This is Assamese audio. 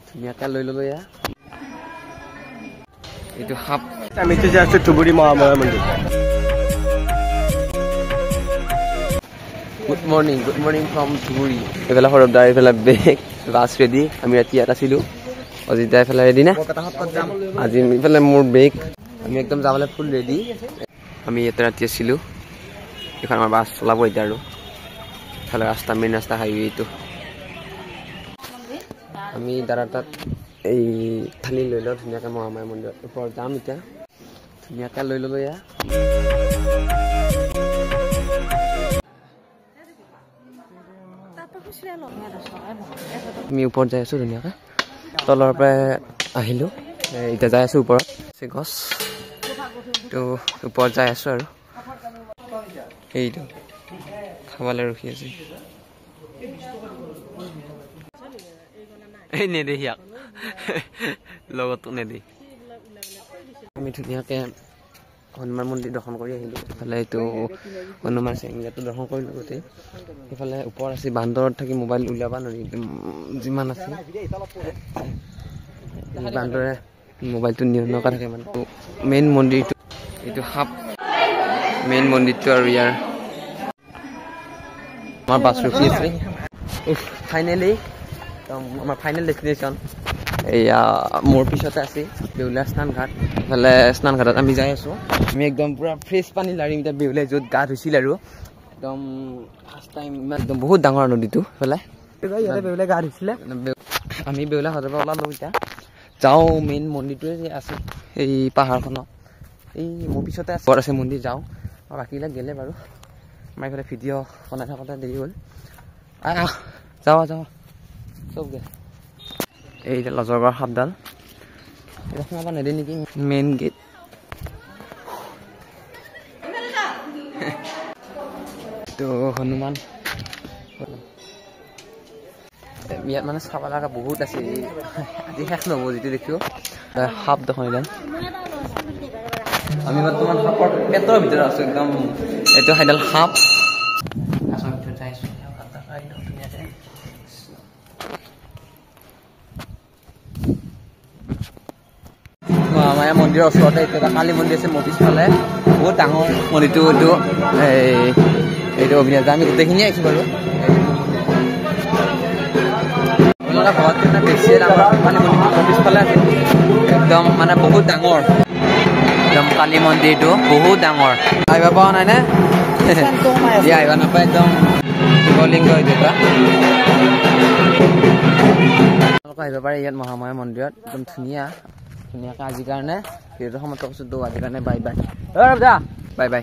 ধুনীয়াকৈ লৈ ল'লো এয়া এইটো সাপ আমি যে আছো ধুবুৰী মহামায়া মন্দিৰ গুড মৰ্ণিং ফ্ৰম ধুবুৰী এইফালে সৰবদাৰ এইফালে বেগ বাছ ৰেডি আমি ৰাতি ইয়াত আছিলোঁ অজিত দা এইফালে ৰেডি না আজি এইফালে মোৰ বেগ আমি একদম যাবলৈ ফুল ৰেডি আমি ইয়াতে ৰাতি আছিলোঁ এইখন আমাৰ বাছ চলাব এতিয়া আৰু এইফালে ৰাস্তা মেইন ৰাস্তা হাইৱে এইটো আমি দাদা তাত এই থালি লৈ লওঁ ধুনীয়াকৈ মহামায়া মন্দিৰৰ ওপৰত যাম এতিয়া ধুনীয়াকৈ লৈ ল'লো এয়া আমি ওপৰত যাই আছোঁ ধুনীয়াকৈ তলৰ পৰাই আহিলোঁ এতিয়া যাই আছোঁ ওপৰত গছ তো ওপৰত যাই আছোঁ আৰু এইটো খাবলৈ ৰখি আছে এই নেদেহি লগতো নেদেহি আমি ধুনীয়াকৈ হনুমান মন্দিৰ দৰ্শন কৰি আহিলোঁ এইফালে এইটো হনুমান চেংগাটো দৰ্শন কৰিলোঁ গোটেই সেইফালে ওপৰত আছে বান্দৰত থাকি মোবাইল উলিয়াব নোৱাৰি যিমান আছে বান্দৰে মোবাইলটো নকা থাকে মানে মেইন মন্দিৰটো এইটো সাপ মেইন মন্দিৰটো আৰু ইয়াৰ আমাৰ বাছ ৰখি আছে ফাইনেলি আমাৰ ফাইনেল ডেষ্টিনেশ্যন এয়া মোৰ পিছতে আছে বেউলা স্নান ঘাট এইফালে স্নান ঘাটত আমি যাই আছোঁ আমি একদম পূৰা ফ্ৰেছ পানী লাৰিম এতিয়া বেউলাই য'ত গা ধুইছিল আৰু একদম ফাৰ্ষ্ট টাইম ইমান একদম বহুত ডাঙৰ নদীটো এইফালে বেউলাই গা ধুইছিলে আমি বেউলা ঘাটৰ পৰা ওলালোঁ এতিয়া যাওঁ মেইন মন্দিৰটোৱে যে আছে এই পাহাৰখনত এই মোৰ পিছতে আছে মন্দিৰ যাওঁ আৰু বাকীবিলাক গ'লে বাৰু আমাৰ এইফালে ভিডিঅ' বনাই থাকোঁতে দেৰি হ'ল যাওঁ চব গে এই লজৰগড় সাপডাল এটা সোমাব নেদে নেকি মেইন গেট তো হনুমান ইয়াত মানে চাব লগা বহুত আছে আজি শেষ নহ'ব যিটো দেখিও সাপ দেখোন একদম আমি বৰ্তমান সাপৰ পেটৰ ভিতৰত আছোঁ একদম এইটো সেইডাল সাপ মহামায়া মন্দিৰৰ ওচৰতে এইটো এটা কালী মন্দিৰ আছে মোৰ পিছফালে বহুত ডাঙৰ মন্দিৰটো এইটো অভিনয় আমি গোটেইখিনিয়ে আহিছোঁ বাৰু ঘৰত বেছিয়ে ডাঙৰ কালী মন্দিৰটো পিছফালে আছে একদম মানে বহুত ডাঙৰ একদম কালী মন্দিৰটো বহুত ডাঙৰ আহিব পৰা নাই নে আহিব নাপায় একদম শিৱলিংগ এইটো এটা আপোনালোকে আহিব পাৰে ইয়াত মহামায়া মন্দিৰত একদম ধুনীয়াকৈ আজিৰ কাৰণে ভিডিঅ'টো সমাপ্ত কৰিছোঁ আজিৰ কাৰণে বাই বাই